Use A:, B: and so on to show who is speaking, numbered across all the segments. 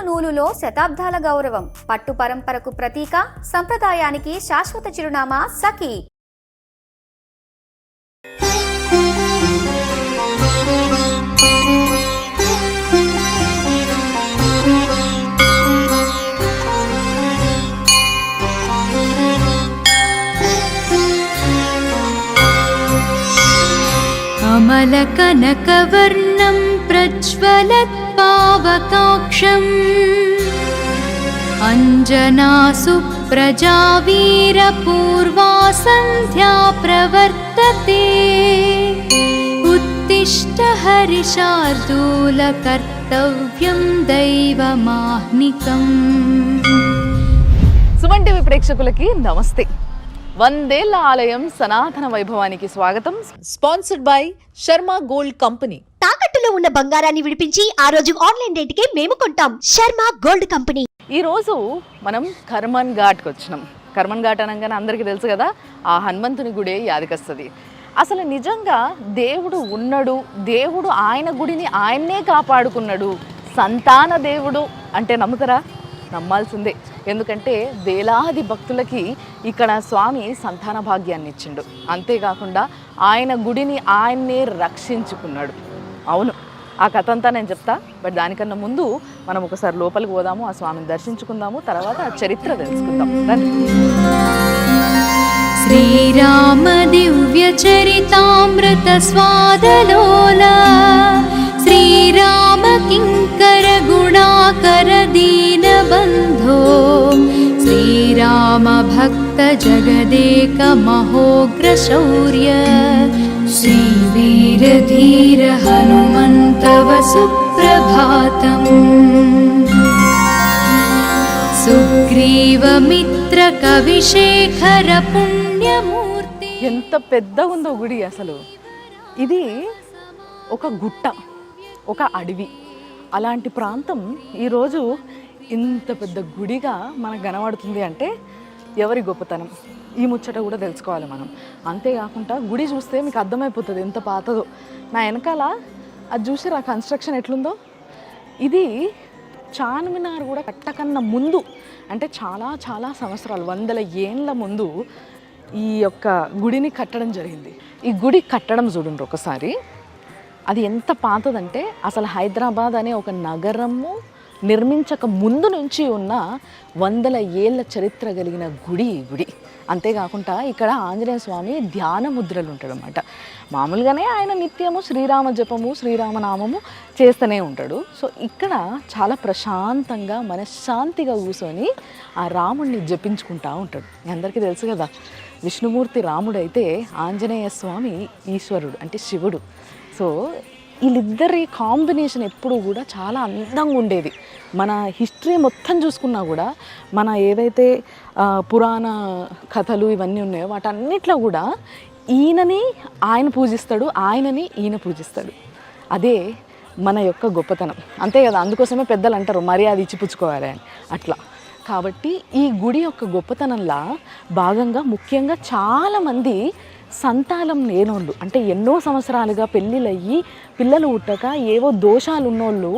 A: నూలులో శతాబ్దాల గౌరవం, పట్టు పరంపరకు ప్రతీక, సంప్రదాయానికి శాశ్వత చిరునామా సఖీ.
B: అమలకనకవర్ణం ప్రజ్వలత్ పావకాక్షం అంజనాసు ప్రజావీరపూర్వా సంధ్యా ప్రవర్తతే ఉత్తిష్ట హరిశార్దూల కర్తవ్యం దైవమాహ్నికం.
C: సుమన్ టీవీ ప్రేక్షకులకి నమస్తే. వందేళ్ల ఆలయం సనాతన వైభవానికి స్వాగతం. Sponsored by Sharma gold company.
D: తాకట్టులో ఉన్న బంగారాన్ని విడిపించి ఆ రోజు ఆన్లైన్ రేటుకే మేము కొంటాం. Sharma gold company.
C: ఈ రోజు మనం కర్మన్ ఘాట్కి వచ్చినాం. కర్మన్ ఘాట్ అనగానే అందరికీ తెలుసు కదా, ఆ హనుమంతుని గుడే యాదికొస్తుంది. అసలు నిజంగా దేవుడు ఉన్నాడు, దేవుడు ఆయన గుడిని ఆయన్నే కాపాడుకున్నాడు, సంతాన దేవుడు అంటే నమ్ముతారా? నమ్మాల్సిందే. ఎందుకంటే వేలాది భక్తులకి ఇక్కడ స్వామి సంతాన భాగ్యాన్ని ఇచ్చిండు. అంతేకాకుండా ఆయన గుడిని ఆయన్నే రక్షించుకున్నాడు. అవును, ఆ కథ అంతా నేను చెప్తా. బట్ దానికన్నా ముందు మనం ఒకసారి లోపలికి పోదాము, ఆ స్వామిని దర్శించుకుందాము, తర్వాత ఆ చరిత్ర తెలుసుకుందాం.
B: శ్రీరామ దివ్య చరితామృత స్వాదలోల శ్రీరామ కింకర గుణాకర దీన బంధో శ్రీరామ భక్త జగదేక మహోగ్ర శౌర్య శ్రీ వీర ధీర హనుమంతవ సుప్రభాతం. సుగ్రీవ మిత్ర కవిశేఖర పుణ్యమూర్తి.
C: ఎంత పెద్ద ఉందో గుడి అసలు. ఇది ఒక గుట్ట, ఒక అడవి, అలాంటి ప్రాంతం ఈరోజు ఇంత పెద్ద గుడిగా మనకు కనబడుతుంది అంటే ఎవరి గొప్పతనం, ఈ ముచ్చట కూడా తెలుసుకోవాలి మనం. అంతేకాకుండా గుడి చూస్తే మీకు అర్థమైపోతుంది ఎంత పాతదో. నా వెనకాల అది చూసి ఆ కన్స్ట్రక్షన్ ఎట్లుందో. ఇది చార్మినార్ కూడా కట్టకన్నా ముందు, అంటే చాలా చాలా సంవత్సరాలు, వందల ఏండ్ల ముందు ఈ యొక్క గుడిని కట్టడం జరిగింది. ఈ గుడి కట్టడం చూడండి ఒకసారి. అది ఎంత పాతదంటే అసలు హైదరాబాద్ అనే ఒక నగరము నిర్మించక ముందు నుంచి ఉన్న వందల ఏళ్ళ చరిత్ర కలిగిన గుడి ఈ గుడి. అంతేకాకుండా ఇక్కడ ఆంజనేయ స్వామి ధ్యాన ముద్రలు ఉంటాడు అన్నమాట. మామూలుగానే ఆయన నిత్యము శ్రీరామ జపము శ్రీరామనామము చేస్తూనే ఉంటాడు. సో ఇక్కడ చాలా ప్రశాంతంగా మనశ్శాంతిగా కూర్చొని ఆ రాముడిని జపించుకుంటూ ఉంటాడు. అందరికీ తెలుసు కదా, విష్ణుమూర్తి రాముడైతే ఆంజనేయ స్వామి ఈశ్వరుడు అంటే శివుడు. సో వీళ్ళిద్దరి కాంబినేషన్ ఎప్పుడు కూడా చాలా అందంగా ఉండేది. మన హిస్టరీ మొత్తం చూసుకున్నా కూడా, మన ఏవైతే పురాణ కథలు ఇవన్నీ ఉన్నాయో వాటన్నిట్లో కూడా ఈయనని ఆయన పూజిస్తాడు, ఆయనని ఈయన పూజిస్తాడు. అదే మన యొక్క గొప్పతనం. అంతే కదా, అందుకోసమే పెద్దలు అంటారు మర్యాద ఇచ్చి పుచ్చుకోవాలి అని. అట్లా కాబట్టి ఈ గుడి యొక్క గొప్పతనంలా భాగంగా ముఖ్యంగా చాలామంది సంతానం లేనోళ్ళు, అంటే ఎన్నో సంవత్సరాలుగా పెళ్ళిళ్ళయ్యి పిల్లలు పుట్టక ఏవో దోషాలు ఉన్నోళ్ళు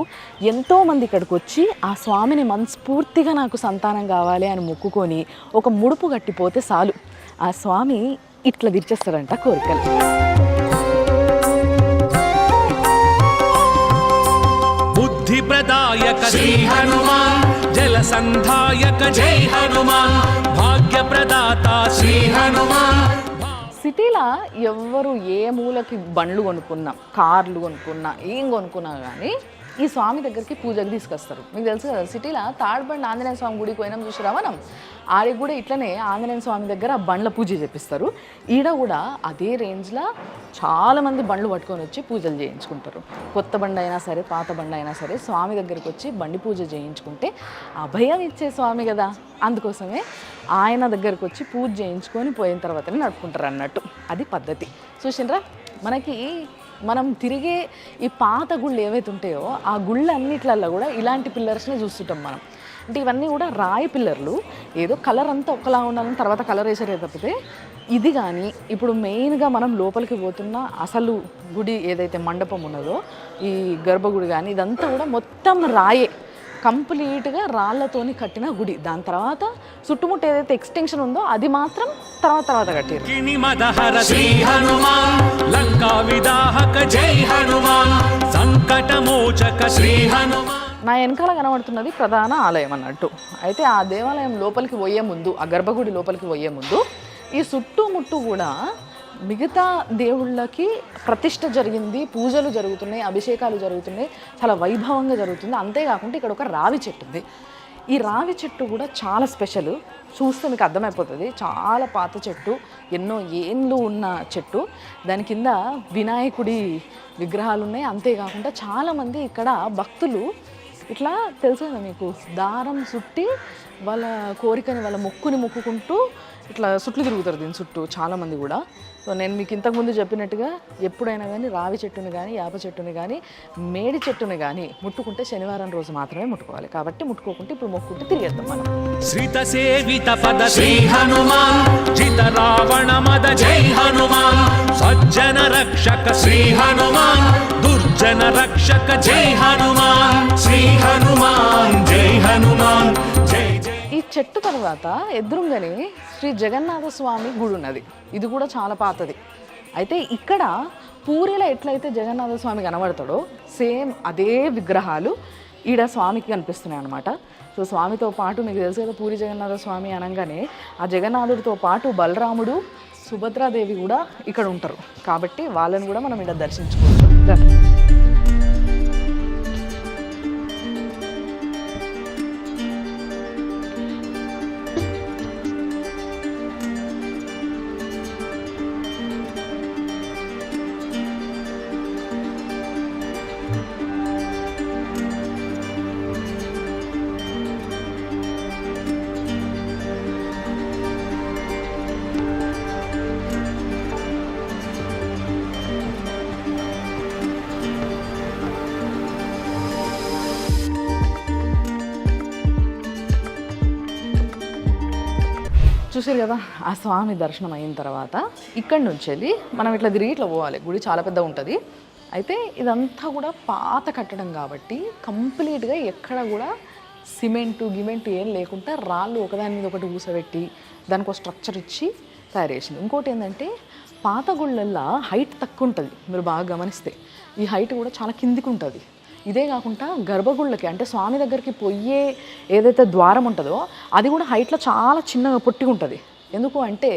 C: ఎంతోమంది ఇక్కడికి వచ్చి ఆ స్వామిని మనస్ఫూర్తిగా నాకు సంతానం కావాలి అని మొక్కుకొని ఒక ముడుపు కట్టిపోతే చాలు, ఆ స్వామి ఇట్లా తీర్చేస్తాడంట కోరికలు.
E: బుద్ధి ప్రదాయక శ్రీ హనుమాన్, జల సంధాయక జై హనుమాన్, భాగ్య ప్రదాత శ్రీ హనుమాన్.
C: సిటీలో ఎవరు ఏ మూలకి బండ్లు కొనుక్కున్నా, కార్లు కొనుక్కున్నా, ఏం కొనుక్కున్నా కానీ ఈ స్వామి దగ్గరికి పూజకి తీసుకొస్తారు. మీకు తెలుసు కదా, సిటీలో తాడ్బండి ఆంజనేయ స్వామి గుడికి పోయినాం చూసిరా మనం, ఆడికి కూడా ఇట్లనే ఆంజనేయ స్వామి దగ్గర బండ్ల పూజ చేపిస్తారు. ఈడ కూడా అదే రేంజ్లో చాలామంది బండ్లు పట్టుకొని వచ్చి పూజలు చేయించుకుంటారు. కొత్త బండి అయినా సరే పాత బండి అయినా సరే స్వామి దగ్గరికి వచ్చి బండి పూజ చేయించుకుంటే అభయం ఇచ్చే స్వామి కదా, అందుకోసమే ఆయన దగ్గరికి వచ్చి పూజ చేయించుకొని పోయిన తర్వాతనే నడుపుకుంటారు అన్నట్టు. అది పద్ధతి. చూసిండ్రా, మనకి మనం తిరిగే ఈ పాత గుళ్ళు ఏవైతే ఉంటాయో ఆ గుళ్ళు అన్నిట్లల్లో కూడా ఇలాంటి పిల్లర్స్నే చూస్తుంటాం మనం. అంటే ఇవన్నీ కూడా రాయి పిల్లర్లు, ఏదో కలర్ అంతా ఒకలా ఉండాలని తర్వాత కలర్ వేసారే తప్పితే ఇది కానీ ఇప్పుడు మెయిన్గా మనం లోపలికి పోతున్న అసలు గుడి ఏదైతే మండపం ఉన్నదో ఈ గర్భగుడి కానీ ఇదంతా కూడా మొత్తం రాయే. కంప్లీట్గా రాళ్లతోని కట్టిన గుడి. దాని తర్వాత చుట్టుముట్టు ఏదైతే ఎక్స్టెన్షన్ ఉందో అది మాత్రం తర్వాత కట్టారు.
E: మదహర శ్రీ హనుమాన్, లంకా విదాహక జై హనుమాన్, సంకట మోచక శ్రీ హనుమాన్.
C: నా వెనకాల కనబడుతున్నది ప్రధాన ఆలయం అన్నట్టు. అయితే ఆ దేవాలయం లోపలికి పోయే ముందు, ఆ గర్భగుడి లోపలికి పోయే ముందు ఈ చుట్టుముట్టు కూడా మిగతా దేవుళ్ళకి ప్రతిష్ఠ జరిగింది, పూజలు జరుగుతున్నాయి, అభిషేకాలు జరుగుతున్నాయి, చాలా వైభవంగా జరుగుతుంది. అంతేకాకుండా ఇక్కడ ఒక రావి చెట్టు ఉంది. ఈ రావి చెట్టు కూడా చాలా స్పెషల్. చూస్తే మీకు అర్థమైపోతుంది. చాలా పాత చెట్టు, ఎన్నో ఏండ్లు ఉన్న చెట్టు. దాని కింద వినాయకుడి విగ్రహాలు ఉన్నాయి. అంతేకాకుండా చాలామంది ఇక్కడ భక్తులు ఇట్లా తెలుసు కదా మీకు, దారం చుట్టి వాళ్ళ కోరికని, వాళ్ళ మొక్కుని మొక్కుకుంటూ ఇట్లా చుట్లు తిరుగుతారు దీని చుట్టూ చాలామంది కూడా. సో నేను మీకు ఇంతకుముందు చెప్పినట్టుగా ఎప్పుడైనా కానీ రావి చెట్టుని కానీ, యాప చెట్టుని కానీ, మేడి చెట్టుని కానీ ముట్టుకుంటే శనివారం రోజు మాత్రమే ముట్టుకోవాలి. కాబట్టి ముట్టుకోకుంటే ఇప్పుడు మొక్కుంటే తిరిగేద్దాం మనం.
E: శ్రీత సేవిత పద శ్రీ హనుమాన్, జిత రావణ మద జై హనుమాన్, సజ్జన రక్షక శ్రీ హనుమాన్, దుర్జన రక్షక జై హనుమాన్, శ్రీ హనుమాన్ జై హనుమాన్ జై జై.
C: ఈ చెట్టు తర్వాత ఎదురుగానే శ్రీ జగన్నాథ స్వామి గుడి ఉన్నది. ఇది కూడా చాలా పాతది. అయితే ఇక్కడ పూరిలో ఎట్లయితే జగన్నాథ స్వామి కనబడతాడో సేమ్ అదే విగ్రహాలు ఈడ స్వామికి కనిపిస్తున్నాయి అన్నమాట. సో స్వామితో పాటు మీకు తెలుసు కదా, పూరి జగన్నాథ స్వామి అనగానే ఆ జగన్నాథుడితో పాటు బలరాముడు, సుభద్రాదేవి కూడా ఇక్కడ ఉంటారు. కాబట్టి వాళ్ళని కూడా మనం ఇక్కడ దర్శించుకోవచ్చు. చూసారు కదా, ఆ స్వామి దర్శనం అయిన తర్వాత ఇక్కడి నుంచి వెళ్ళి మనం ఇట్లా తిరిగి ఇట్లా పోవాలి. గుడి చాలా పెద్ద ఉంటుంది. అయితే ఇదంతా కూడా పాత కట్టడం కాబట్టి కంప్లీట్గా ఎక్కడ కూడా సిమెంటు గిమెంటు ఏం లేకుండా రాళ్ళు ఒకదాని మీద ఒకటి కూసబెట్టి దానికి ఒక స్ట్రక్చర్ ఇచ్చి తయారు చేసింది. ఇంకోటి ఏంటంటే పాత గుళ్ళల్లో హైట్ తక్కువ ఉంటుంది. మీరు బాగా గమనిస్తే ఈ హైట్ కూడా చాలా కిందికి ఉంటుంది. ఇదే కాకుండా గర్భగుళ్ళకి అంటే స్వామి దగ్గరికి పోయే ఏదైతే ద్వారం ఉంటుందో అది కూడా హైట్లో చాలా చిన్నగా పొట్టిగా ఉంటుంది. ఎందుకు అంటే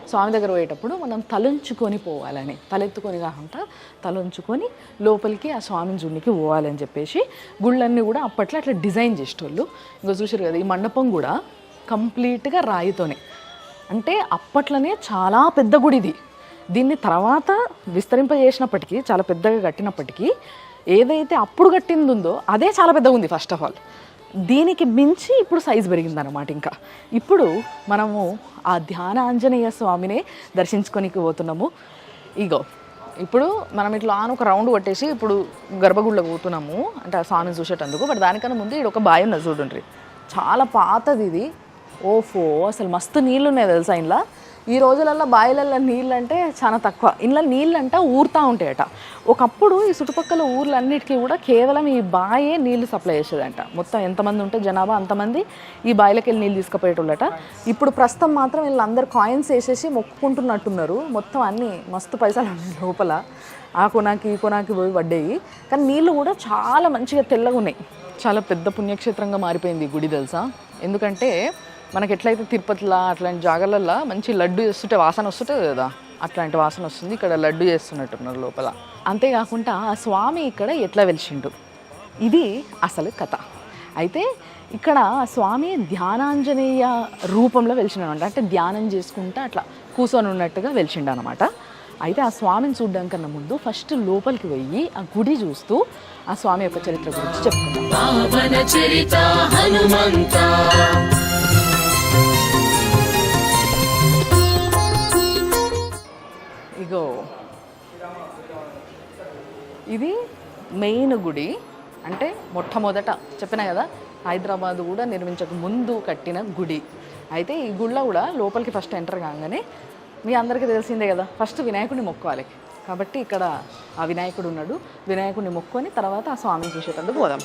C: స్వామి దగ్గర పోయేటప్పుడు మనం తలంచుకొని పోవాలని, తలెత్తుకొని కాకుండా తలంచుకొని లోపలికి ఆ స్వామి జున్నికి పోవాలని చెప్పేసి గుళ్ళన్నీ కూడా అప్పట్లో అట్లా డిజైన్ చేసేటోళ్ళు. ఇంకా చూసారు కదా, ఈ మండపం కూడా కంప్లీట్గా రాయితోనే. అంటే అప్పట్లోనే చాలా పెద్ద గుడి ఇది. దీన్ని తర్వాత విస్తరింపజేసినప్పటికీ, చాలా పెద్దగా కట్టినప్పటికీ ఏదైతే అప్పుడు కట్టింది ఉందో అదే చాలా పెద్దగా ఉంది. ఫస్ట్ ఆఫ్ ఆల్ దీనికి మించి ఇప్పుడు సైజు పెరిగిందన్నమాట. ఇంకా ఇప్పుడు మనము ఆ ధ్యాన ఆంజనేయ స్వామినే దర్శించుకోనికి పోతున్నాము. ఇగో ఇప్పుడు మనం ఇట్లా ఒక రౌండ్ కొట్టేసి ఇప్పుడు గర్భగుడిలోకి పోతున్నాము అంటే ఆ స్వామిని చూసేటందుకు. బట్ దానికన్నా ముందు ఇక్కడ ఒక బావి ఉన్నది చూడండి, చాలా పాతది ఇది. ఓఫో, అసలు మస్తు నీళ్ళు ఉన్నాయి తెలుసా ఇంట్లో. ఈ రోజులలో బావిలలో నీళ్ళు అంటే చాలా తక్కువ. ఇంట్లో నీళ్ళు అంటే ఊరుతూ ఉంటాయట. ఒకప్పుడు ఈ చుట్టుపక్కల ఊర్లన్నిటికీ కూడా కేవలం ఈ బాయే నీళ్లు సప్లై చేసేదంట. మొత్తం ఎంతమంది ఉంటే జనాభా అంతమంది ఈ బావిలకి వెళ్ళి నీళ్ళు తీసుకుపోయేటోళ్ళట. ఇప్పుడు ప్రస్తుతం మాత్రం వీళ్ళందరూ కాయిన్స్ వేసేసి మొక్కుకుంటున్నట్టున్నారు. మొత్తం అన్నీ మస్తు పైసలు ఉన్నాయి లోపల. ఆ కొనాకి ఈ కొనాకి పోయి పడ్డాయి. కానీ నీళ్ళు కూడా చాలా మంచిగా తెల్లగా ఉన్నాయి. చాలా పెద్ద పుణ్యక్షేత్రంగా మారిపోయింది ఈ గుడి తెలుసా. ఎందుకంటే మనకి ఎట్లయితే తిరుపతిలో అట్లాంటి జాగాలల్లో మంచి లడ్డు చేస్తుంటే వాసన వస్తుంటుంది కదా, అట్లాంటి వాసన వస్తుంది. ఇక్కడ లడ్డు చేస్తున్నట్టున్నారు లోపల. అంతేకాకుండా ఆ స్వామి ఇక్కడ ఎట్లా వెలిసిండు, ఇది అసలు కథ. అయితే ఇక్కడ స్వామి ధ్యానాంజనేయ రూపంలో వెలిసిండనమాట. అంటే ధ్యానం చేసుకుంటా అట్లా కూర్చొని ఉన్నట్టుగా వెలిసిండు అనమాట. అయితే ఆ స్వామిని చూడడం కన్నా ముందు ఫస్ట్ లోపలికి పోయి ఆ గుడి చూస్తూ ఆ స్వామి యొక్క చరిత్ర గురించి చెప్పుకుందాం. ఇగో ఇది మెయిన్ గుడి. అంటే మొట్టమొదట చెప్పినా కదా, హైదరాబాద్ కూడా నిర్మించక ముందు కట్టిన గుడి. అయితే ఈ గుడిలో కూడా లోపలికి ఫస్ట్ ఎంటర్ కాగానే మీ అందరికీ తెలిసిందే కదా, ఫస్ట్ వినాయకుడిని మొక్కోవాలి. కాబట్టి ఇక్కడ ఆ వినాయకుడు ఉన్నాడు. వినాయకుడిని మొక్కొని తర్వాత ఆ స్వామిని చూసేటందుకు పోదాం.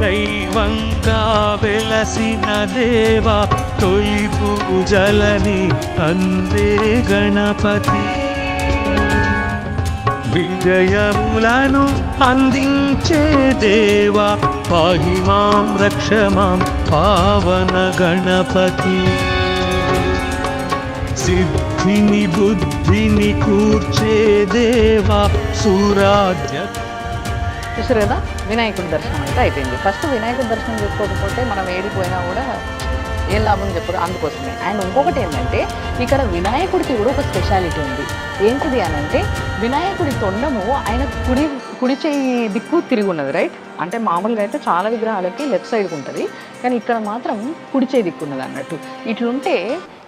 E: దైవంగా వెలసిన దేవా తొలి పూజలని అందే గణపతి విజయములను అందించే దేవా పాహి మాం రక్ష మాం పావన గణపతి సిద్ధిని బుద్ధిని కూర్చే దేవా సురాజ్య.
C: చూసారు కదా, వినాయకుడి దర్శనం అయితే అయిపోయింది. ఫస్ట్ వినాయకుడి దర్శనం చేసుకోకపోతే మనం ఏడిపోయినా కూడా ఏం లాభం చెప్పరు, అందుకోసమే. అండ్ ఇంకొకటి ఏంటంటే ఇక్కడ వినాయకుడికి కూడా ఒక స్పెషాలిటీ ఉంది. ఏంటిది అని అంటే వినాయకుడి తొండము ఆయన కుడి చేయి దిక్కు తిరిగి ఉన్నది, రైట్? అంటే మామూలుగా అయితే చాలా విగ్రహాలకి లెఫ్ట్ సైడ్కి ఉంటుంది, కానీ ఇక్కడ మాత్రం కుడి చేయి దిక్కు ఉన్నది అన్నట్టు. ఇట్లుంటే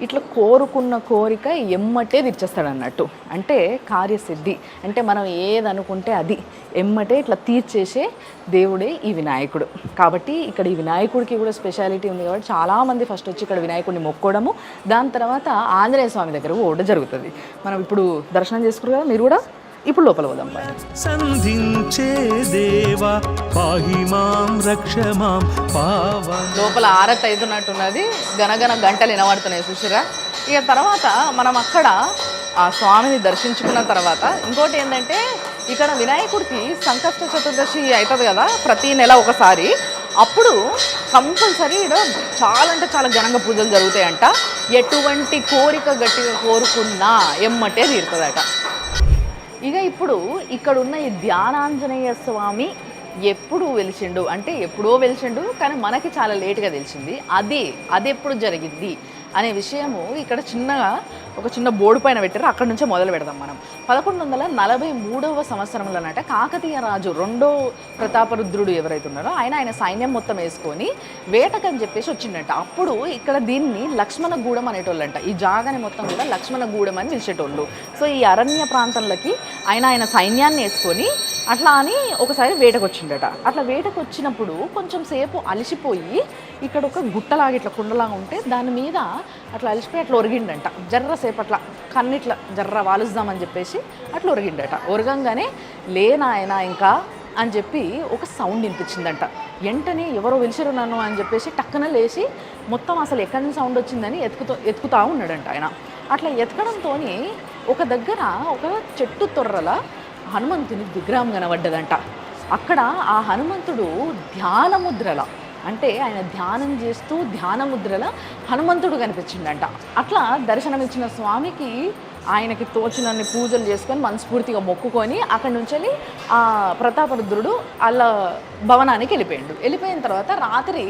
C: ఇట్లా కోరుకున్న కోరిక ఎమ్మటే తీర్చేస్తాడు అన్నట్టు. అంటే కార్యసిద్ధి, అంటే మనం ఏదనుకుంటే అది ఎమ్మటే ఇట్లా తీర్చేసే దేవుడే ఈ వినాయకుడు. కాబట్టి ఇక్కడ ఈ వినాయకుడికి కూడా స్పెషాలిటీ ఉంది. కాబట్టి చాలామంది ఫస్ట్ వచ్చి ఇక్కడ వినాయకుడిని మొక్కోవడము, దాని తర్వాత ఆంజనేయ స్వామి దగ్గర కూడా జరుగుతుంది. మనం ఇప్పుడు దర్శనం చేసుకున్నారు కదా, మీరు కూడా ఇప్పుడు లోపల పోదాం.
E: సంధించే దేవా పాహి మాం రక్ష మాం పావన.
C: లోపల ఆరతి అవుతున్నట్టున్నది, గనగన గంటలు వినబడుతున్నాయి చూసిరా. ఇక తర్వాత మనం అక్కడ ఆ స్వామిని దర్శించుకున్న తర్వాత ఇంకోటి ఏంటంటే ఇక్కడ వినాయకుడికి సంకష్ట చతుర్దశి అవుతుంది కదా ప్రతి నెల ఒకసారి. అప్పుడు కంపల్సరీ ఇక్కడ చాలా అంటే చాలా ఘనంగా పూజలు జరుగుతాయంట. ఎటువంటి కోరిక గట్టిగా కోరుకున్నా ఎమ్మటే తీరుతుందట. ఇక ఇప్పుడు ఇక్కడున్న ఈ ధ్యానాంజనేయ స్వామి ఎప్పుడు వెలిసిండు అంటే ఎప్పుడో వెలిసిండు, కానీ మనకి చాలా లేట్గా తెలిసింది. అది ఎప్పుడు జరిగింది అనే విషయము ఇక్కడ చిన్నగా ఒక చిన్న బోర్డు పైన పెట్టారు. అక్కడ నుంచే మొదలు పెడదాం మనం. 1143వ సంవత్సరంలోనట కాకతీయ రాజు రెండో ప్రతాపరుద్రుడు ఎవరైతే ఉన్నారో ఆయన సైన్యం మొత్తం వేసుకొని వేటకని చెప్పేసి వచ్చిండట. అప్పుడు ఇక్కడ దీన్ని లక్ష్మణగూడెం అనేటోళ్ళంట. ఈ జాగాని మొత్తం కూడా లక్ష్మణగూడెం అని పిలిచేటోళ్ళు. సో ఈ అరణ్య ప్రాంతంలోకి ఆయన సైన్యాన్ని వేసుకొని అట్లా అని ఒకసారి వేటకు వచ్చిండట. అట్లా వేటకు వచ్చినప్పుడు కొంచెం సేపు అలసిపోయి ఇక్కడ ఒక గుట్టలాగా ఇట్లా కుండలాగా ఉంటే దాని మీద అట్లా అలసిపోయి అట్లా ఒరిగిండంట. జర్రసేపు అట్లా కన్నిట్లా జర్ర వాలుద్దామని చెప్పేసి అట్లా ఒరిగిండట. ఒరగంగానే లేనాయన ఇంకా అని చెప్పి ఒక సౌండ్ వినిపించిందంట. వెంటనే ఎవరో పిలిచారు నన్ను అని చెప్పేసి టక్కున లేచి మొత్తం అసలు ఎక్కడి నుంచి సౌండ్ వచ్చిందని ఎత్తుకుతా ఉన్నాడంట ఆయన. అట్లా ఎతకడంతో ఒక దగ్గర ఒక చెట్టు తొర్రల హనుమంతుని విగ్రహం కనబడ్డదంట. అక్కడ ఆ హనుమంతుడు ధ్యానముద్రల అంటే ఆయన ధ్యానం చేస్తూ ధ్యానముద్రల హనుమంతుడు కనిపించిండంట. అట్లా దర్శనమిచ్చిన స్వామికి ఆయనకి తోచినన్ని పూజలు చేసుకొని మనస్ఫూర్తిగా మొక్కుకొని అక్కడి నుంచి ఆ ప్రతాపరుద్రుడు వాళ్ళ భవనానికి వెళ్ళిపోయిన తర్వాత రాత్రి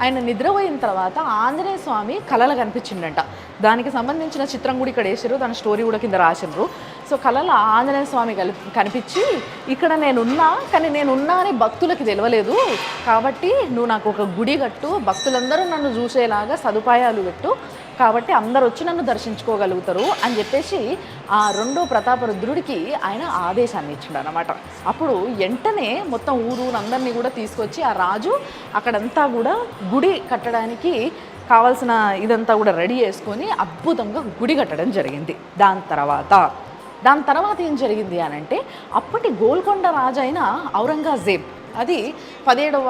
C: ఆయన నిద్రపోయిన తర్వాత ఆంజనేయ స్వామి కళలు కనిపించిండంట. దానికి సంబంధించిన చిత్రం కూడా ఇక్కడ వేసారు, దాని స్టోరీ కూడా కింద రాసినారు. సో కళలో ఆంజనేయ స్వామి కనిపించి ఇక్కడ నేనున్నా, కానీ నేనున్నా అని భక్తులకి తెలియలేదు, కాబట్టి నువ్వు నాకు ఒక గుడి కట్టు, భక్తులందరూ నన్ను చూసేలాగా సదుపాయాలు పెట్టు, కాబట్టి అందరు వచ్చి నన్ను దర్శించుకోగలుగుతారు అని చెప్పేసి ఆ రెండో ప్రతాపరుద్రుడికి ఆయన ఆదేశాన్ని ఇచ్చిండు అనమాట. అప్పుడు వెంటనే మొత్తం ఊరందరినీ కూడా తీసుకొచ్చి ఆ రాజు అక్కడంతా కూడా గుడి కట్టడానికి కావాల్సిన ఇదంతా కూడా రెడీ చేసుకొని అద్భుతంగా గుడి కట్టడం జరిగింది. దాని తర్వాత ఏం జరిగింది అని అంటే అప్పటి గోల్కొండ రాజు అయిన ఔరంగజేబ్, అది 17వ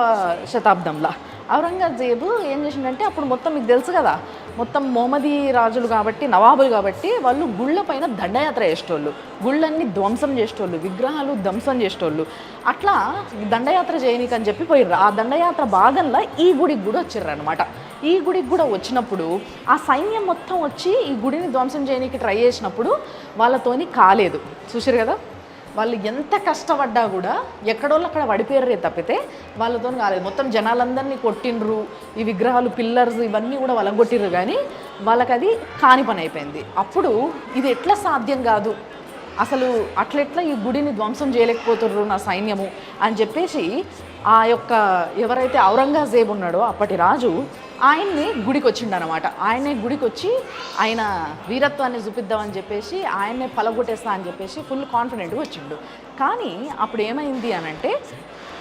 C: శతాబ్దంలో ఔరంగజేబు ఏం చేసిండంటే అప్పుడు మొత్తం మీకు తెలుసు కదా, మొత్తం మొహమ్మదీ రాజులు కాబట్టి నవాబులు కాబట్టి వాళ్ళు గుళ్ళ పైన దండయాత్ర చేసేటోళ్ళు, గుళ్ళన్నీ ధ్వంసం చేసేటోళ్ళు, విగ్రహాలు ధ్వంసం చేసేటోళ్ళు. అట్లా దండయాత్ర చేయనీకి అని చెప్పి పోయిర్రు. ఆ దండయాత్ర భాగంలో ఈ గుడికి కూడా వచ్చిర్రు అనమాట. ఈ గుడికి కూడా వచ్చినప్పుడు ఆ సైన్యం మొత్తం వచ్చి ఈ గుడిని ధ్వంసం చేయనీకి ట్రై చేసినప్పుడు వాళ్ళతోని కాలేదు. చూసారు కదా, వాళ్ళు ఎంత కష్టపడ్డా కూడా ఎక్కడోళ్ళు అక్కడ పడిపోయారే తప్పితే వాళ్ళతో కాలేదు. మొత్తం జనాలందరినీ కొట్టిండ్రు, ఈ విగ్రహాలు పిల్లర్స్ ఇవన్నీ కూడా వలగొట్టిర్రు, కానీ వాళ్ళకి అది కాని పని అయిపోయింది. అప్పుడు ఇది ఎట్లా సాధ్యం కాదు, అసలు అట్లెట్లా ఈ గుడిని ధ్వంసం చేయలేకపోతుర్రు నా సైన్యము అని చెప్పేసి ఆ యొక్క ఎవరైతే ఔరంగజేబు ఉన్నాడో అప్పటి రాజు ఆయన్ని గుడికి వచ్చిండనమాట. ఆయనే గుడికి వచ్చి ఆయన వీరత్వాన్ని చూపిద్దామని చెప్పేసి ఆయన్నే పలగొట్టేస్తా అని చెప్పేసి ఫుల్ కాన్ఫిడెంట్గా వచ్చిండు. కానీ అప్పుడు ఏమైంది అని అంటే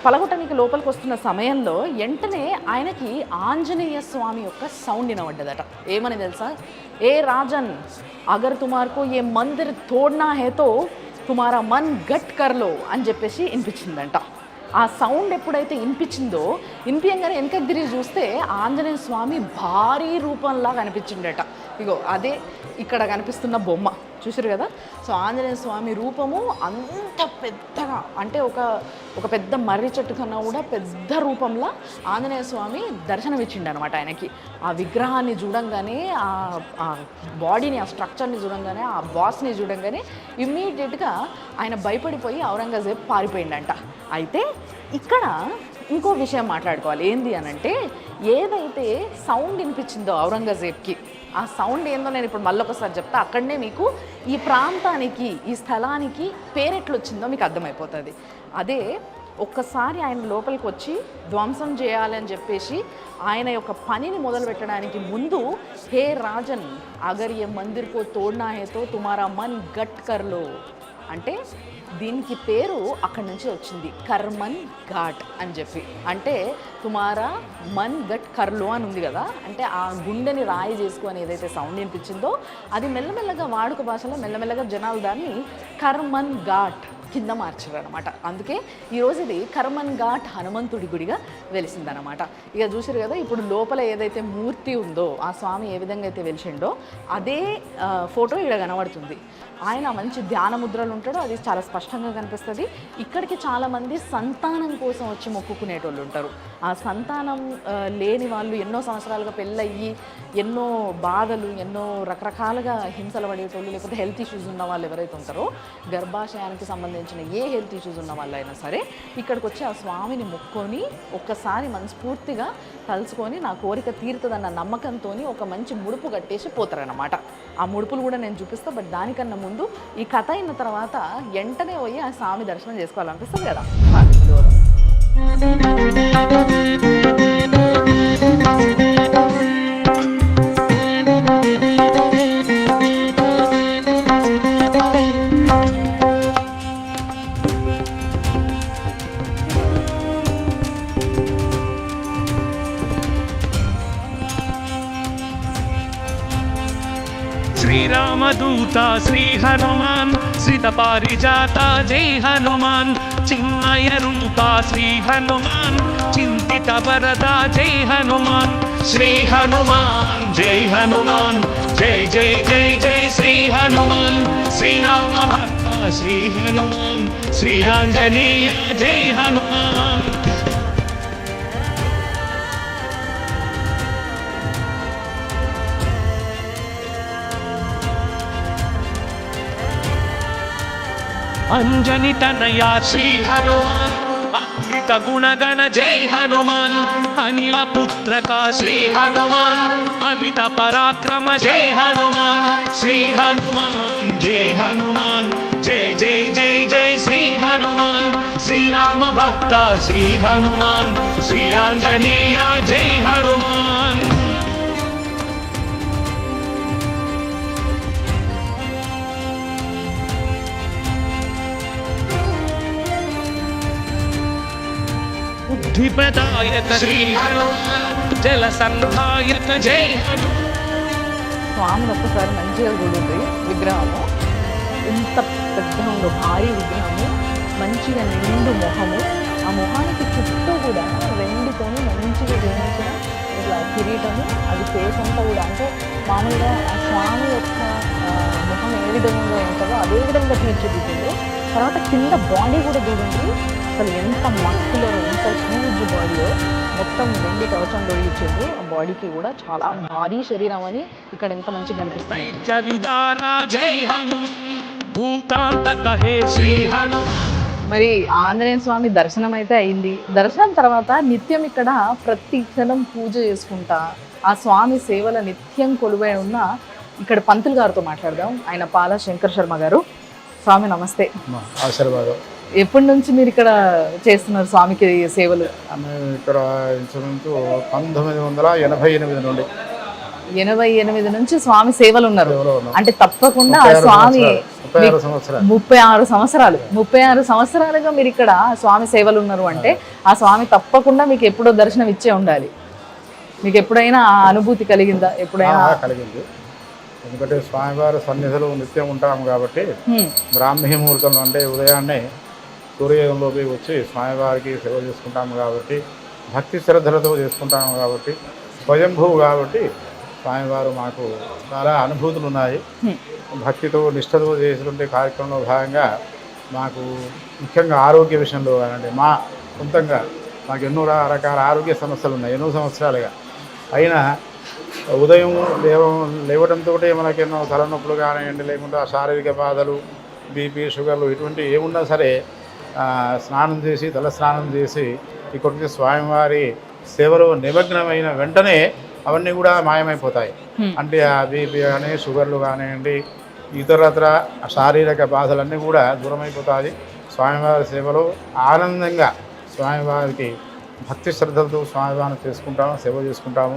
C: పలగొట్టడానికి లోపలికి వస్తున్న సమయంలో వెంటనే ఆయనకి ఆంజనేయ స్వామి యొక్క సౌండ్ వినబడ్డదట. ఏమని తెలుసా? ఏ రాజన్ అగర్ తుమార్కో ఏ మందిర్ తోడ్నా హేతో తుమారా మన్ గట్ కర్లో అని చెప్పేసి వినిపించిందంట. ఆ సౌండ్ ఎప్పుడైతే వినిపించగానే వెనకకి తిరిగి చూస్తే ఆంజనేయ స్వామి భారీ రూపంలా కనిపించిండట. ఇగో అదే ఇక్కడ కనిపిస్తున్న బొమ్మ చూసారు కదా. సో ఆంజనేయ స్వామి రూపము అంత పెద్దగా, అంటే ఒక పెద్ద మర్రి చెట్టు కన్నా కూడా పెద్ద రూపంలో ఆంజనేయ స్వామి దర్శనం ఇచ్చిండు అనమాట ఆయనకి. ఆ విగ్రహాన్ని చూడంగానే, ఆ బాడీని, ఆ స్ట్రక్చర్ని చూడంగానే, ఆ బాస్ని చూడంగానే ఇమ్మీడియట్గా ఆయన భయపడిపోయి ఔరంగజేబ్ పారిపోయిండంట. అయితే ఇక్కడ ఇంకో విషయం మాట్లాడుకోవాలి. ఏంది అనంటే, ఏదైతే సౌండ్ వినిపించిందో ఔరంగజేబ్కి, ఆ సౌండ్ ఏందో నేను ఇప్పుడు మళ్ళొకసారి చెప్తా. అక్కడనే మీకు ఈ ప్రాంతానికి, ఈ స్థలానికి పేరెట్లొచ్చిందో మీకు అర్థమైపోతుంది. అదే ఒక్కసారి ఆయన లోపలికి వచ్చి ధ్వంసం చేయాలని చెప్పేసి ఆయన యొక్క పనిని మొదలు పెట్టడానికి ముందు, హే రాజన్ అగర్ ఏ మందిర్ కో తోడ్నా హే తో తుమారా మన్ గట్ కర్లో అంటే దీనికి పేరు అక్కడి నుంచి వచ్చింది, కర్మన్ ఘాట్ అని చెప్పి. అంటే తుమారా మన్ గట్ కర్లో అని ఉంది కదా, అంటే ఆ గుండెని రాయి చేసుకొని ఏదైతే సౌండ్ వినిపించిందో అది మెల్లమెల్లగా వాడుక భాషలో మెల్లమెల్లగా జనాలు దాన్ని కర్మన్ ఘాట్ కింద మార్చారు అనమాట. అందుకే ఈరోజు ఇది కర్మన్ ఘాట్ హనుమంతుడి గుడిగా వెలిసిందనమాట. ఇక చూసారు కదా, ఇప్పుడు లోపల ఏదైతే మూర్తి ఉందో, ఆ స్వామి ఏ విధంగా అయితే వెలిసిండో అదే ఫోటో ఇక్కడ కనబడుతుంది. ఆయన మంచి ధ్యాన ముద్రలు ఉంటాడు, అది చాలా స్పష్టంగా కనిపిస్తుంది. ఇక్కడికి చాలామంది సంతానం కోసం వచ్చి మొక్కుకునేటోళ్ళు ఉంటారు. ఆ సంతానం లేని వాళ్ళు ఎన్నో సంవత్సరాలుగా పెళ్ళయ్యి ఎన్నో బాధలు, ఎన్నో రకరకాలుగా హింసలు పడేటోళ్ళు, లేకపోతే హెల్త్ ఇష్యూస్ ఉన్న వాళ్ళు ఎవరైతే ఉంటారో, గర్భాశయానికి సంబంధించిన ఏ హెల్త్ ఇష్యూస్ ఉన్న వాళ్ళైనా సరే ఇక్కడికి వచ్చి ఆ స్వామిని మొక్కొని ఒక్కసారి మనస్ఫూర్తిగా తలుచుకొని నా కోరిక తీరుతుందన్న నమ్మకంతో ఒక మంచి ముడుపు కట్టేసి పోతారనమాట. ఆ ముడుపులు కూడా నేను చూపిస్తాను. బట్ దానికన్నా ముందు ఈ కథ అయిన తర్వాత వెంటనే పోయి ఆ స్వామి దర్శనం చేసుకోవాలనిపిస్తుంది కదా.
E: శ్రీరామదూత శ్రీ హనుమాన్ శ్రిత పారిజాత జై హనుమాన్ చిన్మయ రూప శ్రీ హనుమాన్ చింతిత వరద జై హనుమాన్ శ్రీ హనుమాన్ జై హనుమాన్ జై జై జై జై శ్రీ హనుమాన్ శ్రీరామ భక్త శ్రీ హనుమాన్ శ్రీ ఆంజనేయ జై హనుమాన్. అంజని తనయా శ్రీ హనుమాన్ అమృత గుణగణ జై హనుమాన్ అనిల పుత్రక శ్రీ హనుమాన్ అమిత పరాక్రమ జై హనుమాన్ శ్రీ హనుమాన్ జై హనుమాన్ జై జై జై జై శ్రీ హనుమాన్ శ్రీరామ భక్త శ్రీ హనుమాన్ శ్రీ ఆంజనేయ జై హనుమాన్. బుద్ధిప్రదాయక శ్రీ హనుమాన్ జల సంధాయక జై హనుమాన్.
C: స్వామిని ఒక్కసారి మంచిగా చూడండి. విగ్రహము ఎంత పెద్దగా ఉందో, భారీ విగ్రహము, మంచిగా నిండు మొహము. ఆ మొహానికి చుట్టూ కూడా వెండితోని మంచిగా వేయించిన ఇట్లా కిరీటము, అది ఫేస్ అంతా కూడా అంటే మామూలుగా ఆ స్వామి యొక్క ముఖం ఏ విధంగా ఉంటుందో అదే విధంగా తీర్చిదిద్దింది. తర్వాత కింద బాడీ కూడా చూడండి, అసలు ఎంత మస్కులర్, ఎంత హ్యూజ్ బాడీలో మొత్తం వెండి కవచం దొరికించింది. ఆ బాడీకి కూడా చాలా భారీ శరీరం అని ఇక్కడ ఎంత మంచిగా కనిపిస్తుంది. మరి ఆంజనేయ స్వామి దర్శనం అయితే అయింది. దర్శనం తర్వాత నిత్యం ఇక్కడ ప్రతి క్షణం పూజ చేసుకుంటా ఆ స్వామి సేవల నిత్యం కొలువై ఉన్న ఇక్కడ పంతులు గారితో మాట్లాడదాం. ఆయన పాల శంకర్ శర్మ గారు. స్వామి నమస్తే.
F: ఆశీర్వాదం.
C: ఎప్పటి నుంచి మీరు ఇక్కడ చేస్తున్నారు స్వామికి సేవలు?
F: ఇక్కడ 1988 నుండి
C: 88 నుంచి స్వామి సేవలు ఉన్నారు. అంటే తప్పకుండా ఆ స్వామి 36 సంవత్సరాలుగా మీరు ఇక్కడ స్వామి సేవలు ఉన్నారు అంటే ఆ స్వామి తప్పకుండా మీకు ఎప్పుడో దర్శనం ఇచ్చే ఉండాలి. మీకు ఎప్పుడైనా ఆ అనుభూతి కలిగిందా? ఎప్పుడైనా
F: కలిగింది. ఎందుకంటే స్వామివారి సన్నిధిలో నిత్యం ఉంటాము కాబట్టి బ్రాహ్మీ ముహూర్తంలో అంటే ఉదయాన్నే సూర్యోదయంలోకి వచ్చి స్వామివారికి సేవ చేసుకుంటాము కాబట్టి, భక్తి శ్రద్ధలతో చేసుకుంటాము కాబట్టి, స్వయంభువు కాబట్టి స్వామివారు మాకు చాలా అనుభూతులు ఉన్నాయి. భక్తితో నిష్ఠతో చేసినటువంటి కార్యక్రమంలో భాగంగా మాకు ముఖ్యంగా ఆరోగ్య విషయంలో కానండి, మా సొంతంగా మాకు ఎన్నో రకాల ఆరోగ్య సమస్యలు ఉన్నాయి ఎన్నో సంవత్సరాలుగా. అయినా ఉదయం లేవడంతో మనకి ఎన్నో తలనొప్పులు కానివ్వండి, లేకుండా శారీరక బాధలు, బీపీ, షుగర్లు ఇటువంటి ఏమున్నా సరే స్నానం చేసి తల స్నానం చేసి ఇక్కడికి స్వామివారి సేవలో నిమగ్నమైన వెంటనే అవన్నీ కూడా మాయమైపోతాయి. అంటే ఆ బీపీ కానీ, షుగర్లు కానివ్వండి, ఇతరత్ర శారీరక బాధలన్నీ కూడా దూరమైపోతాయి. స్వామివారి సేవలో ఆనందంగా స్వామివారికి భక్తి శ్రద్ధలతో స్వామివారిని చేసుకుంటాము, సేవ చేసుకుంటాము.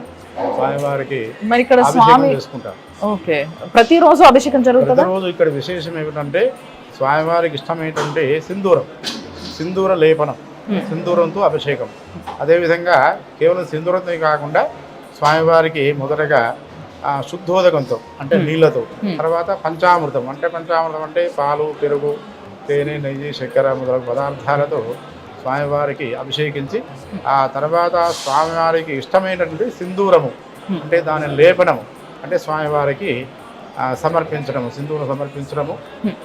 F: స్వామివారికి
C: మరి ఇక్కడ
F: అభిషేకం చేసుకుంటాము.
C: ఓకే, ప్రతిరోజు అభిషేకం జరుగుతుంది.
F: ప్రతిరోజు ఇక్కడ విశేషం ఏమిటంటే స్వామివారికి ఇష్టమైనటువంటి సింధూర లేపనం, సింధూరంతో అభిషేకం. అదేవిధంగా కేవలం సింధూరంతో కాకుండా స్వామివారికి మొదటగా శుద్ధోదకంతో అంటే నీళ్లతో, తర్వాత పంచామృతం అంటే పాలు, పెరుగు, తేనె, నెయ్యి, చక్కెర మొదలగు పదార్థాలతో స్వామివారికి అభిషేకించి ఆ తర్వాత స్వామివారికి ఇష్టమైనటువంటి సింధూరము అంటే దాని లేపనము అంటే స్వామివారికి సమర్పించడము, సింధూరం సమర్పించడము.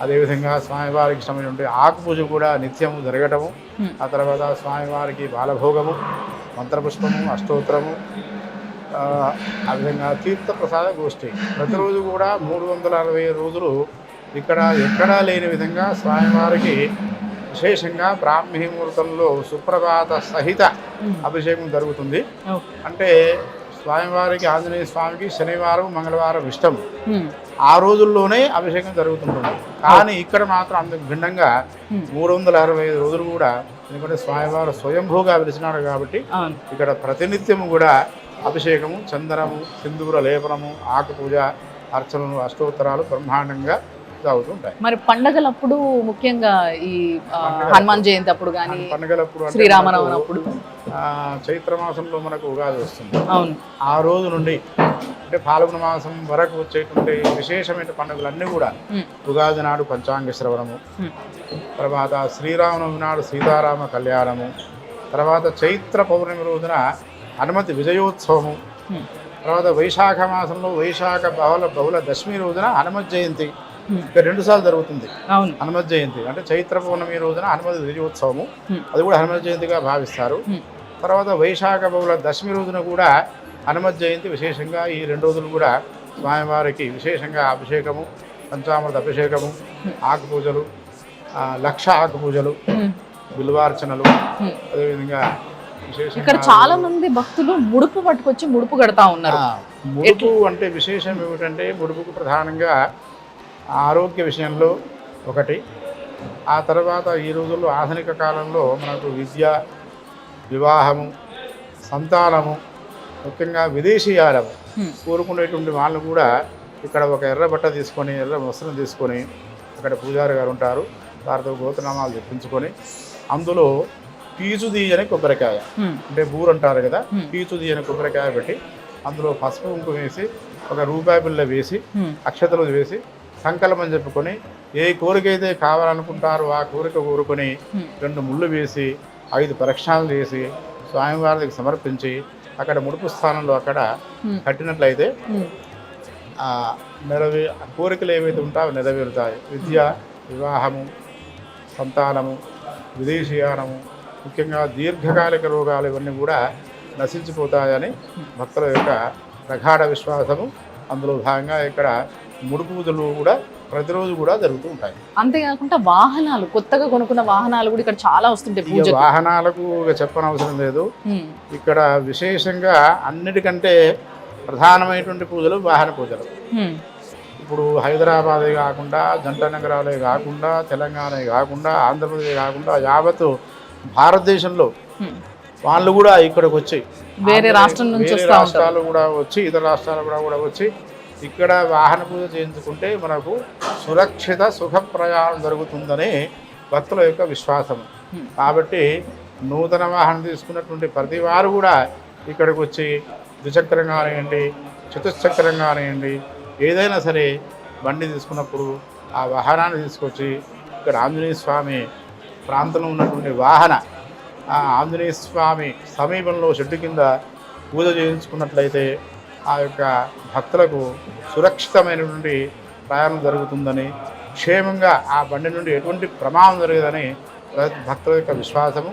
F: అదేవిధంగా స్వామివారికి ఇష్టమైనటువంటి ఆకు పూజ కూడా నిత్యము జరగటము. ఆ తర్వాత స్వామివారికి బాలభోగము, మంత్రపుష్పము, అష్టోత్తరము, ఆ విధంగా తీర్థప్రసాద గోష్ఠి ప్రతిరోజు కూడా 360 రోజులు ఇక్కడ ఎక్కడా లేని విధంగా స్వామివారికి విశేషంగా బ్రాహ్మీ ముహూర్తంలో సుప్రభాత సహిత అభిషేకం జరుగుతుంది. అంటే స్వామివారికి ఆంజనేయ స్వామికి శనివారం, మంగళవారం ఇష్టం, ఆ రోజుల్లోనే అభిషేకం జరుగుతుంటుంది. కానీ ఇక్కడ మాత్రం అందుకు భిన్నంగా 365 రోజులు కూడా, ఎందుకంటే స్వామివారు స్వయంభూగా వెలిసినాడు కాబట్టి ఇక్కడ ప్రతినిత్యము కూడా అభిషేకము, చందనము, సింధూర లేపనము, ఆకు పూజ, అర్చనలు, అష్టోత్తరాలు బ్రహ్మాండంగా అవుతుంటాయి.
C: మరి పండగలప్పుడు ముఖ్యంగా ఈ హనుమాన్ జయంతి అప్పుడు కానీ,
F: పండుగలప్పుడు,
C: శ్రీరామనవమి అప్పుడు,
F: చైత్ర మాసంలో మనకు ఉగాది వస్తుంది.
C: అవును,
F: ఆ రోజు నుండి అంటే ఫాల్గుణ మాసం వరకు వచ్చేటువంటి విశేషమైన పండుగలన్నీ కూడా ఉగాది నాడు పంచాంగ శ్రవణము, తర్వాత శ్రీరామనవమి నాడు సీతారామ కళ్యాణము, తర్వాత చైత్ర పౌర్ణమి రోజున హనుమతి విజయోత్సవము, తర్వాత వైశాఖ మాసంలో వైశాఖ బహుళ దశమి రోజున హనుమత్ జయంతి. ఇక్కడ 2 సార్లు జరుగుతుంది హనుమత్ జయంతి. అంటే చైత్ర పౌర్ణమి రోజున హనుమతి విజయోత్సవము, అది కూడా హనుమత్ జయంతిగా భావిస్తారు. తర్వాత వైశాఖ బహుళ దశమి రోజున కూడా హనుమత్ జయంతి. విశేషంగా ఈ 2 రోజులు కూడా స్వామివారికి విశేషంగా అభిషేకము, పంచామృత అభిషేకము, ఆకు పూజలు, లక్ష ఆకు పూజలు, బిల్వార్చనలు, అదేవిధంగా
C: ఇక్కడ చాలా మంది భక్తులు ముడుపు పట్టుకొచ్చి ముడుపు కడతా ఉన్నారు.
F: ముడుపు అంటే విశేషం ఏమిటంటే ముడుపుకు ప్రధానంగా ఆరోగ్య విషయంలో ఒకటి, ఆ తర్వాత ఈ రోజుల్లో ఆధునిక కాలంలో మనకు విద్య, వివాహము, సంతానము, ముఖ్యంగా విదేశీయాలము కోరుకునేటువంటి వాళ్ళు కూడా ఇక్కడ ఒక ఎర్ర బట్ట తీసుకొని, ఎర్ర వస్త్రం తీసుకొని, అక్కడ పూజారి గారు ఉంటారు, వారితో గోత్రనామాలు చెప్పించుకొని అందులో పీచుది అనే కొబ్బరికాయ అంటే బూరు అంటారు కదా, పీచుది అనే కొబ్బరికాయ పెట్టి అందులో పసుపు కుంకుమ వేసి, ఒక రూపాయి బిళ్ళ వేసి, అక్షతలు వేసి, సంకల్పం చెప్పుకొని ఏ కోరిక అయితే కావాలనుకుంటారో ఆ కోరిక కోరుకొని 2 ముళ్ళు వేసి 5 ప్రక్షాళనలు చేసి స్వామివారికి సమర్పించి అక్కడ ముడుపు స్థానంలో అక్కడ కట్టినట్లయితే కోరికలు ఏవైతే ఉంటాయో నెరవేరుతాయి. విద్య, వివాహము, సంతానము, విదేశీయానము, ముఖ్యంగా దీర్ఘకాలిక రోగాలు ఇవన్నీ కూడా నశించిపోతాయని భక్తుల యొక్క ప్రగాఢ విశ్వాసము. అందులో భాగంగా ఇక్కడ ముడుపు పూజలు కూడా ప్రతిరోజు కూడా జరుగుతూ ఉంటాయి.
C: అంతేకాకుండా వాహనాలు, కొత్తగా కొనుక్కున్న వాహనాలు కూడా ఇక్కడ చాలా వస్తుంటాయి.
F: వాహనాలకు చెప్పనవసరం లేదు. ఇక్కడ విశేషంగా అన్నిటికంటే ప్రధానమైనటువంటి పూజలు వాహన పూజలు. ఇప్పుడు హైదరాబాదే కాకుండా, జంట నగరాలే కాకుండా, తెలంగాణ కాకుండా, ఆంధ్రప్రదేశ్ కాకుండా యావత్ భారతదేశంలో వాళ్ళు కూడా ఇక్కడికి వచ్చి
C: వేరే రాష్ట్రాలు
F: కూడా వచ్చి, ఇతర రాష్ట్రాలు కూడా వచ్చి ఇక్కడ వాహన పూజ చేయించుకుంటే మనకు సురక్షిత సుఖ ప్రయాణం జరుగుతుందని భక్తుల యొక్క విశ్వాసం. కాబట్టి నూతన వాహనం తీసుకున్నటువంటి ప్రతి వారు కూడా ఇక్కడికి వచ్చి ద్విచక్రం కానివ్వండి, చతుశ్చక్రం కానివ్వండి, ఏదైనా సరే బండి తీసుకున్నప్పుడు ఆ వాహనాన్ని తీసుకొచ్చి ఇక్కడ ఆంజనేయ స్వామి ప్రాంతంలో ఉన్నటువంటి వాహన ఆంజనేయ స్వామి సమీపంలో షెడ్డు కింద పూజ చేయించుకున్నట్లయితే ఆ యొక్క భక్తులకు సురక్షితమైనటువంటి ప్రయాణం జరుగుతుందని, క్షేమంగా ఆ బండి నుండి ఎటువంటి ప్రమాదం జరగదని భక్తుల యొక్క విశ్వాసము.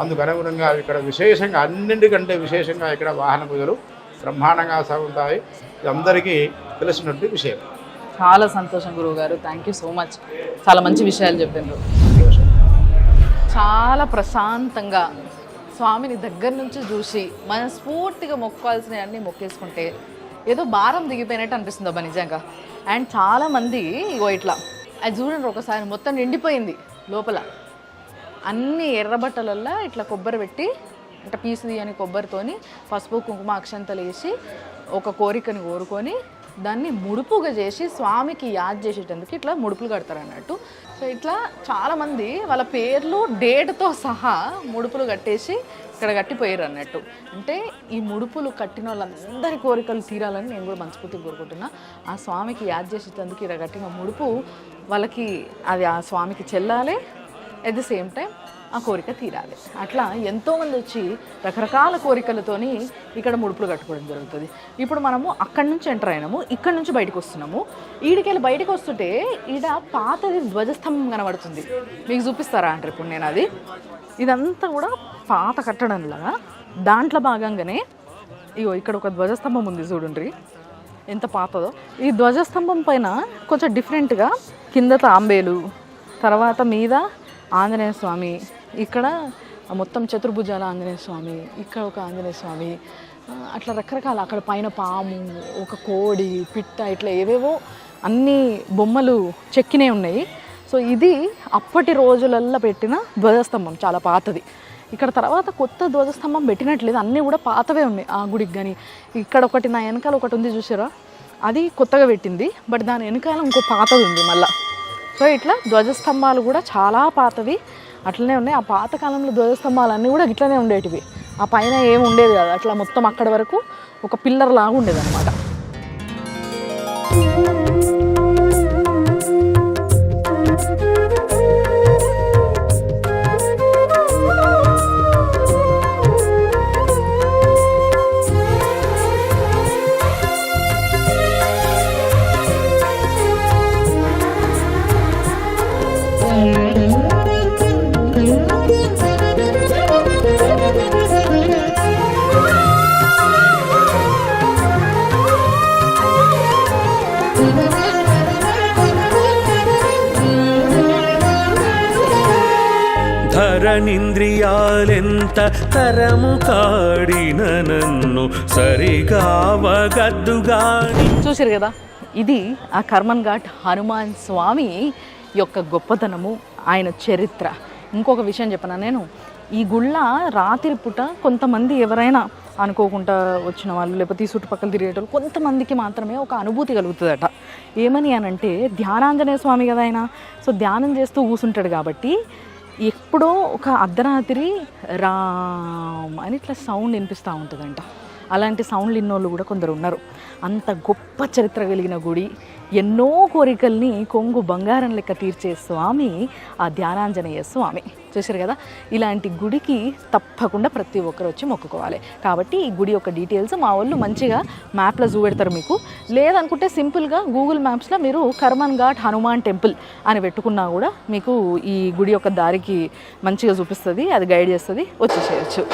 F: అందుకు అనుగుణంగా ఇక్కడ విశేషంగా, అన్నింటికంటే విశేషంగా ఇక్కడ వాహన పూజలు బ్రహ్మాండంగా సాగుతాయి. ఇది అందరికీ తెలిసినటువంటి విషయం.
C: చాలా సంతోషం గురువుగారు, థ్యాంక్ యూ సో మచ్. చాలా మంచి విషయాలు చెప్పారు. చాలా ప్రశాంతంగా స్వామిని దగ్గర నుంచి చూసి మనస్ఫూర్తిగా మొక్కాల్సినవి అన్నీ మొక్కేసుకుంటే ఏదో భారం దిగిపోయినట్టు అనిపిస్తుంది అబ్బా నిజంగా. అండ్ చాలామంది ఇగో ఇట్లా అది చూడండి, ఒకసారి మొత్తం నిండిపోయింది లోపల, అన్ని ఎర్రబట్టలల్లో ఇట్లా కొబ్బరి పెట్టి, అంటే పీసు తీయని కొబ్బరితోని పసుపు కుంకుమ అక్షంతలు వేసి ఒక కోరికని కోరుకొని దాన్ని ముడుపుగా చేసి స్వామికి యాద్ చేసేటందుకు ఇట్లా ముడుపులు కడతారు అన్నట్టు. సో ఇట్లా చాలామంది వాళ్ళ పేర్లు డేట్తో సహా ముడుపులు కట్టేసి ఇక్కడ కట్టిపోయారు అన్నట్టు. అంటే ఈ ముడుపులు కట్టిన వాళ్ళందరి కోరికలు తీరాలని నేను కూడా మనస్ఫూర్తిగా కోరుకుంటున్నా. ఆ స్వామికి యాద్ చేసేటందుకు ఇక్కడ కట్టిన ముడుపు వాళ్ళకి అది ఆ స్వామికి చెల్లాలి, అట్ ది సేమ్ టైం ఆ కోరిక తీరాలి. అట్లా ఎంతోమంది వచ్చి రకరకాల కోరికలతోని ఇక్కడ ముడుపులు కట్టుకోవడం జరుగుతుంది. ఇప్పుడు మనము అక్కడి నుంచి ఎంటర్ అయినాము, ఇక్కడ నుంచి బయటకు వస్తున్నాము. ఈడికెళ్ళి బయటకు వస్తుంటే ఈడ పాతది ధ్వజస్తంభం కనబడుతుంది. మీకు చూపిస్తారా అంటారు ఇప్పుడు నేను అది. ఇదంతా కూడా పాత కట్టడంలాగా దాంట్లో భాగంగానే ఇగో ఇక్కడ ఒక ధ్వజస్తంభం ఉంది చూడండి ఎంత పాతదో. ఈ ధ్వజస్తంభం పైన కొంచెం డిఫరెంట్గా కింద తాంబేలు, తర్వాత మీద ఆంజనేయ స్వామి, ఇక్కడ మొత్తం చతుర్భుజాల ఆంజనేయ స్వామి, ఇక్కడ ఒక ఆంజనేయ స్వామి, అట్లా రకరకాల, అక్కడ పైన పాము, ఒక కోడి, పిట్ట, ఇట్లా ఏవేవో అన్ని బొమ్మలు చెక్కినే ఉన్నాయి. సో ఇది అప్పటి రోజులల్లో పెట్టిన ధ్వజస్తంభం, చాలా పాతది. ఇక్కడ తర్వాత కొత్త ధ్వజస్తంభం పెట్టినట్లేదు, అన్నీ కూడా పాతవే ఉన్నాయి ఆ గుడికి. కానీ ఇక్కడ ఒకటి నా వెనకాల ఒకటి ఉంది చూసారా, అది కొత్తగా పెట్టింది, బట్ దాని వెనకాల ఇంకో పాతది ఉంది మళ్ళీ. సో ఇట్లా ధ్వజస్తంభాలు కూడా చాలా పాతవి అట్లనే ఉన్నాయి. ఆ పాతకాలంలో ధ్వజస్తంభాలు అన్నీ కూడా ఇట్లనే ఉండేటివి, ఆ పైన ఏమి ఉండేది కాదు, అట్లా మొత్తం అక్కడి వరకు ఒక పిల్లర్ లాగా ఉండేది అనమాట.
E: ధరణింద్రియాలెంత తరము కాడిన నన్ను సరిగావగద్దుగాని.
C: చూసారు కదా, ఇది ఆ కర్మన్ ఘాట్ హనుమాన్ స్వామి యొక్క గొప్పతనము, ఆయన చరిత్ర. ఇంకొక విషయం చెప్పనా నేను, ఈ గుళ్ళ రాత్రి పూట కొంతమంది ఎవరైనా అనుకోకుండా వచ్చిన వాళ్ళు, లేకపోతే ఈ చుట్టుపక్కల తిరిగేటోళ్ళు కొంతమందికి మాత్రమే ఒక అనుభూతి కలుగుతుందట. ఏమని అనంటే, ధ్యానాంజనేయ స్వామి కదా ఆయన, సో ధ్యానం చేస్తూ కూర్చుంటాడు కాబట్టి ఎప్పుడో ఒక అర్ధరాత్రి రామ్ అని ఇట్లా సౌండ్ వినిపిస్తూ ఉంటుందంట. అలాంటి సౌండ్లు ఇన్నోళ్ళు కూడా కొందరు ఉన్నారు. అంత గొప్ప చరిత్ర కలిగిన గుడి, ఎన్నో కోరికల్ని కొంగు బంగారం లెక్క తీర్చే స్వామి ఆ ధ్యానాంజనేయ స్వామి. చూసారు కదా, ఇలాంటి గుడికి తప్పకుండా ప్రతి ఒక్కరు వచ్చి మొక్కుకోవాలి. కాబట్టి ఈ గుడి యొక్క డీటెయిల్స్ మా వాళ్ళు మంచిగా మ్యాప్లో చూపెడతారు మీకు. లేదనుకుంటే సింపుల్గా గూగుల్ మ్యాప్స్లో మీరు కర్మన్ ఘాట్ హనుమాన్ టెంపుల్ అని పెట్టుకున్నా కూడా మీకు ఈ గుడి యొక్క దారికి మంచిగా చూపిస్తుంది, అది గైడ్ చేస్తుంది, వచ్చేసేయచ్చు.